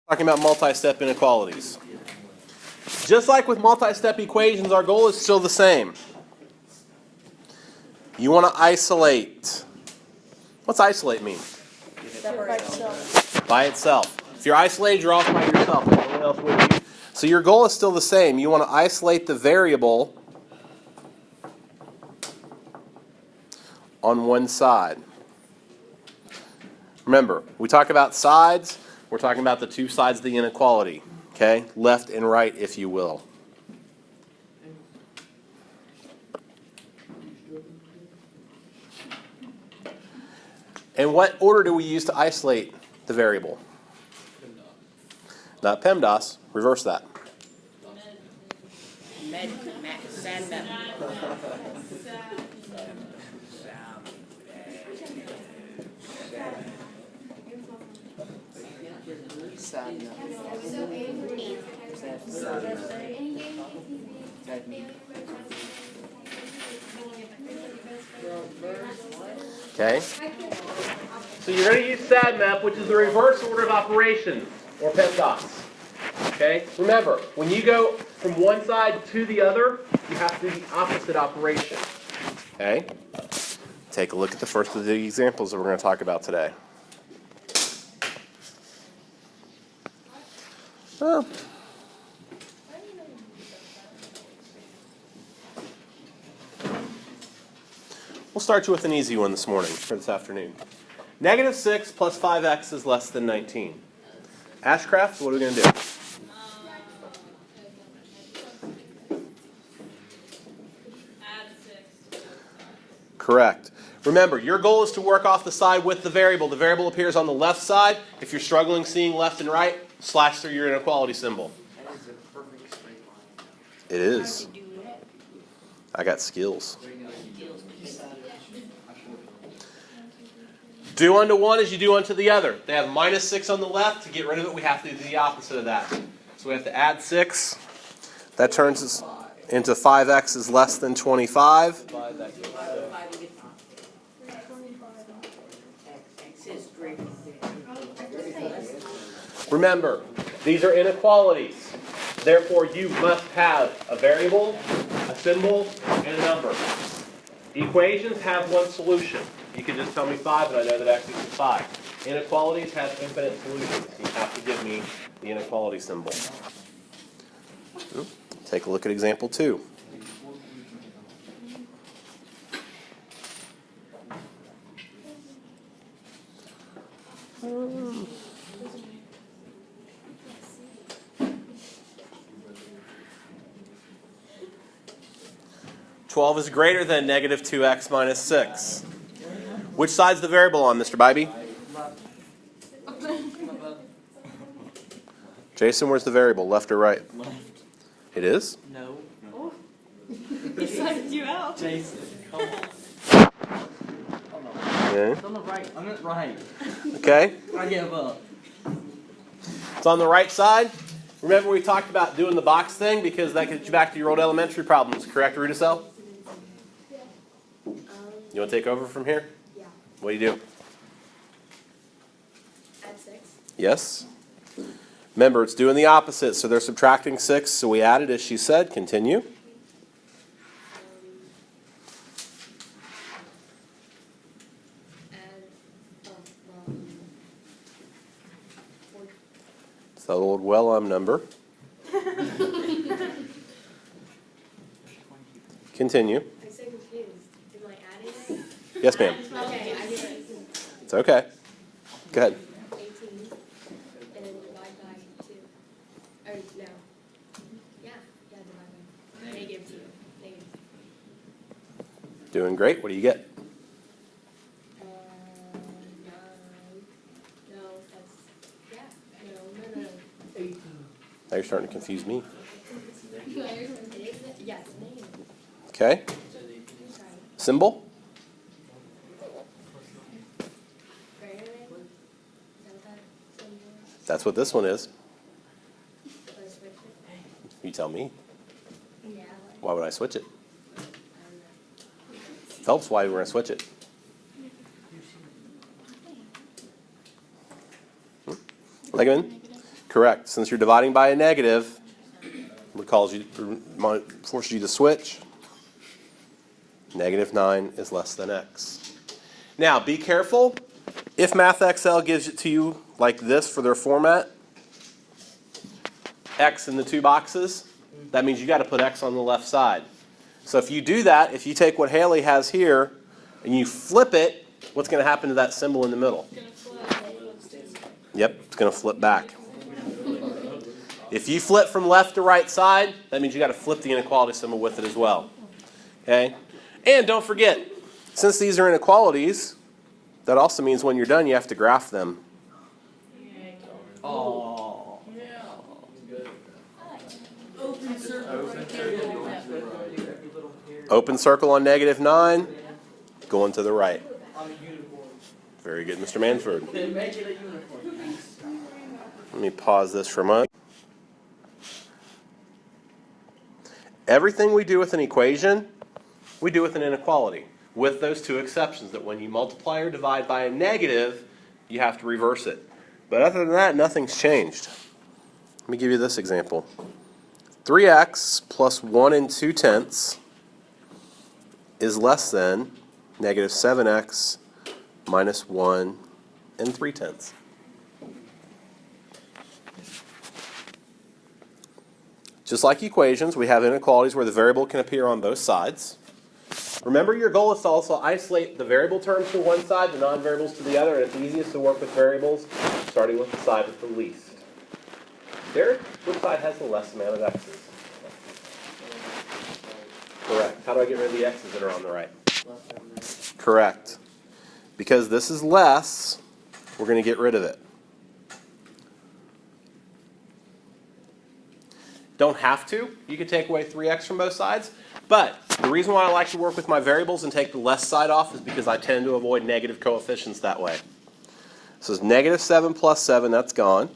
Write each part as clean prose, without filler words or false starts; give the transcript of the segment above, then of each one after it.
Talking about multi-step inequalities. Just like with multi-step equations, our goal is still the same. You want to isolate. What's isolate mean? By itself. By itself. If you're isolated, you're off by yourself. No one else with you. So your goal is still the same. You want to isolate the variable on one side. Remember, we talk about sides. We're talking about the two sides of the inequality. Okay? Left and right, if you will. And what order do we use to isolate the variable? Not PEMDAS. Reverse that. Okay? So you're going to use SADMAP, which is the reverse order of operations, or PEMDAS. Okay? Remember, when you go from one side to the other, you have to do the opposite operation. Okay? Take a look at the first of the examples that we're going to talk about today. Oh. We'll start you with an easy one this morning, or this afternoon. Negative 6 plus 5x is less than 19. Ashcraft, what are we going to do? Add 6. Correct. Remember, your goal is to work off the side with the variable. The variable appears on the left side. If you're struggling seeing left and right, slash through your inequality symbol. That is a perfect straight line. It is. I got skills. Do unto one as you do unto the other. They have minus 6 on the left. To get rid of it, we have to do the opposite of that. So we have to add 6. That turns us into 5x is less than 25. Remember, these are inequalities. Therefore, you must have a variable, a symbol, and a number. Equations have one solution. You can just tell me 5 and I know that x equals 5. Inequalities have infinite solutions. You have to give me the inequality symbol. Take a look at example 2. $12 is greater than negative 2x minus 6. Which side's the variable on, Mr. Bybee? Jason, where's the variable? Left or right? Left. It is? No. He psyched you out. Jason, come on. Yeah. It's on the right. I'm not right. Okay. I give up. It's on the right side. Remember we talked about doing the box thing because that gets you back to your old elementary problems, correct, Rudicel? You want to take over from here? Yeah. What do you do? Add 6. Yes. Remember, it's doing the opposite, so they're subtracting 6, so we added as she said. Continue. It's that old number. Continue. I'm so confused. Am I adding it? Yes, ma'am. Okay, I did it. It's okay. Go ahead. 18. And then divide by 2. Or no. Yeah, divide by negative 2. Negative 2. Doing great. What do you get? 9. No, that's, yeah. No. 18. Now you're starting to confuse me. Yes, negative. Okay. Symbol? Greater than? Is that what that symbol is? That's what this one is. Do I switch it? You tell me. Yeah. Why would I switch it? I don't know. Phelps, why we're going to switch it. Legaman, Correct. Since you're dividing by a negative, forces you to switch. Negative 9 is less than x. Now, be careful. If MathXL gives it to you like this for their format, x in the two boxes, that means you got to put x on the left side. So if you do that, if you take what Haley has here and you flip it, what's going to happen to that symbol in the middle? Yep, it's going to flip back. If you flip from left to right side, that means you got to flip the inequality symbol with it as well. Okay? And don't forget, since these are inequalities, that also means when you're done, you have to graph them. Oh. Open circle on negative 9, going to the right. Very good, Mr. Mansford. Then make it a unicorn. Let me pause this for a moment. Everything we do with an equation, we do with an inequality, with those two exceptions, that when you multiply or divide by a negative, you have to reverse it. But other than that, nothing's changed. Let me give you this example. 3x plus 1 2/10 is less than negative 7x minus 1 3/10. Just like equations, we have inequalities where the variable can appear on both sides. Remember, your goal is to also isolate the variable terms to one side, the non-variables to the other, and it's easiest to work with variables starting with the side with the least. Derek, which side has the less amount of x's? Correct. How do I get rid of the x's that are on the right? Correct. Because this is less, we're going to get rid of it. Don't have to. You could take away 3x from both sides. But the reason why I like to work with my variables and take the less side off is because I tend to avoid negative coefficients that way. So it's negative 7 plus 7, that's gone.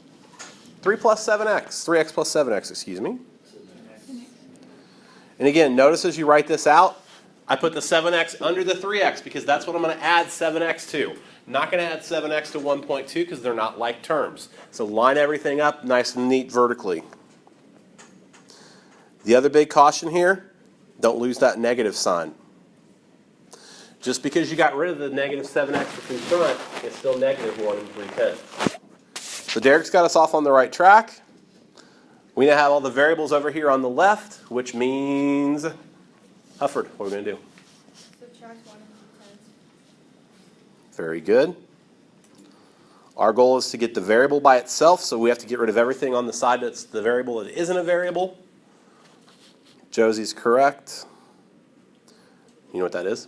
3 plus 7x, 3x plus 7x, excuse me. And again, notice as you write this out, I put the 7x under the 3x because that's what I'm going to add 7x to. I'm not going to add 7x to 1.2 because they're not like terms. So line everything up nice and neat vertically. The other big caution here, don't lose that negative sign. Just because you got rid of the negative 7x that's in front, it's still negative 1 3/10. So Derek's got us off on the right track. We now have all the variables over here on the left, which means, Hufford, what are we going to do? Subtract 1 3/10. Very good. Our goal is to get the variable by itself, so we have to get rid of everything on the side that's the variable that isn't a variable. Josie's correct. You know what that is?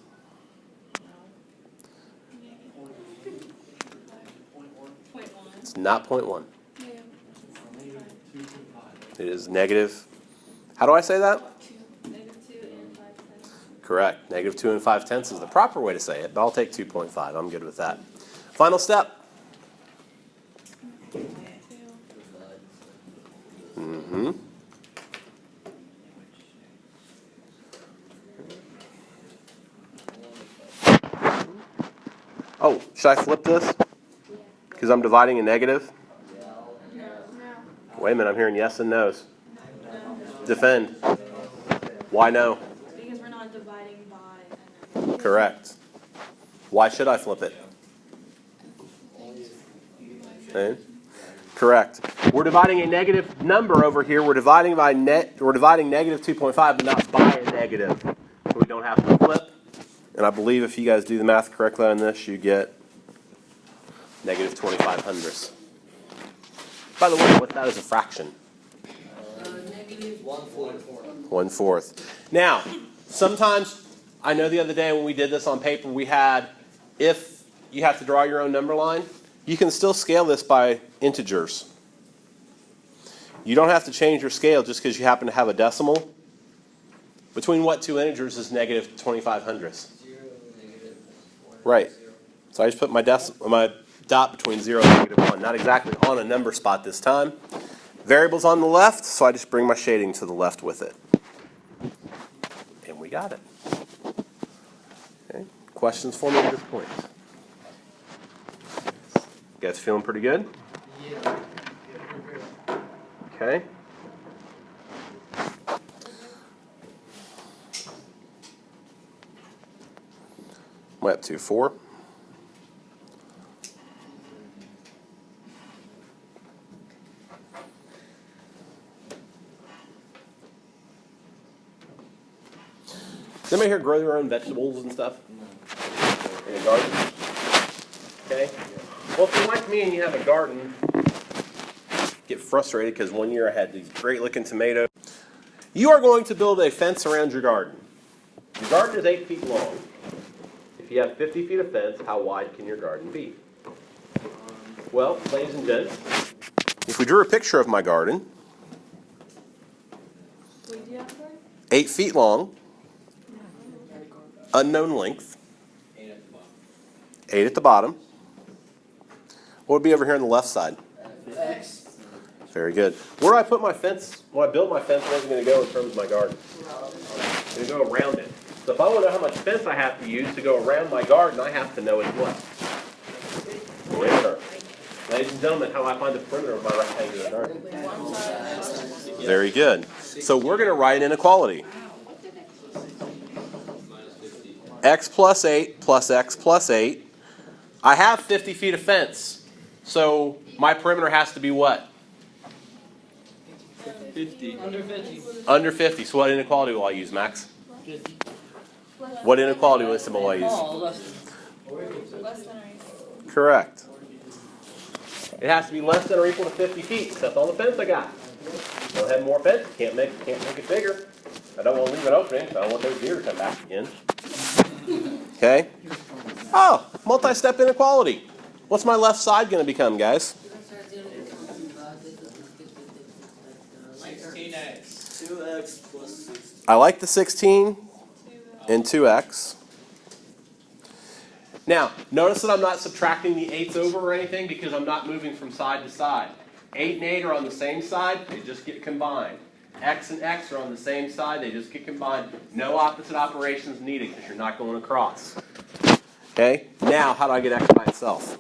It's not 0.1. It is negative. How do I say that? Negative 2 and 5 tenths. Correct. Negative 2 5/10 is the proper way to say it, but I'll take 2.5. I'm good with that. Final step. Mm-hmm. Oh, should I flip this? Because I'm dividing a negative? No. Wait a minute, I'm hearing yes and no's. Defend. Why no? Because we're not dividing by. Correct. Why should I flip it? Okay. Correct. We're dividing a negative number over here. We're dividing negative 2.5, but not by a negative. So we don't have to flip. And I believe if you guys do the math correctly on this, you get negative 25 hundredths. By the way, what's that as a fraction? Negative 1/4. 1/4. Now, sometimes, I know the other day when we did this on paper, we had, if you have to draw your own number line, you can still scale this by integers. You don't have to change your scale just because you happen to have a decimal. Between what two integers is negative 25 hundredths? 0, negative 1. Right. So I just put my dot between 0 and negative 1. Not exactly on a number spot this time. Variable's on the left, so I just bring my shading to the left with it. And we got it. Okay. Questions for me at this point? You guys feeling pretty good? Yeah. Okay. Way up to 4. Does anybody here grow their own vegetables and stuff? In a garden? Okay. Well, if you're like me and you have a garden, get frustrated because one year I had these great looking tomatoes. You are going to build a fence around your garden. Your garden is 8 feet long. If you have 50 feet of fence, how wide can your garden be? Well, ladies and gents, if we drew a picture of my garden, Wait, do you have that? 8 feet long, unknown length, 8 at the bottom. What would be over here on the left side? X. Very good. Where do I put my fence? When I build my fence, where's it going to go in terms of my garden? It's going to go around it. So if I want to know how much fence I have to use to go around my garden, I have to know its what? Perimeter. Ladies and gentlemen, how do I find the perimeter of my rectangular garden? Very good. So we're going to write an inequality. X plus 8 plus x plus 8. I have 50 feet of fence. So my perimeter has to be what? 50. Under 50. Under 50. So what inequality will I use, Max? 50. What inequality symbol will I use? Oh, less Less than or equal. Correct. It has to be less than or equal to 50 feet. That's all the fence I got. Don't have more fence. Can't make it bigger. I don't want to leave it open, so I don't want those deer to come back again. Okay. Oh, multi-step inequality. What's my left side going to become, guys? 16x. 2x plus 16. I like the 16 and 2x. Now, notice that I'm not subtracting the 8s over or anything because I'm not moving from side to side. 8 and 8 are on the same side, they just get combined. X and X are on the same side, they just get combined. No opposite operations needed because you're not going across. Okay, now how do I get X by itself?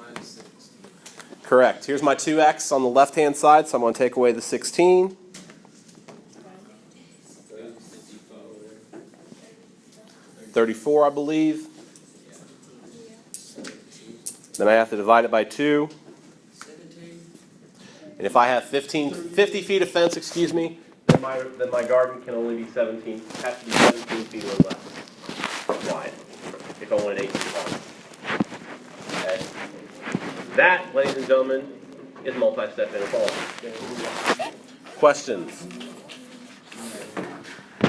Minus 16. Correct. Here's my 2X on the left-hand side, so I'm going to take away the 16. 34, I believe. Then I have to divide it by 2. 17. And if I have 50 feet of fence, then my garden can only be 17. Has to be 17 feet or less wide. If I want an 8 feet long. Okay. That, ladies and gentlemen, is multi-step inequality. Questions?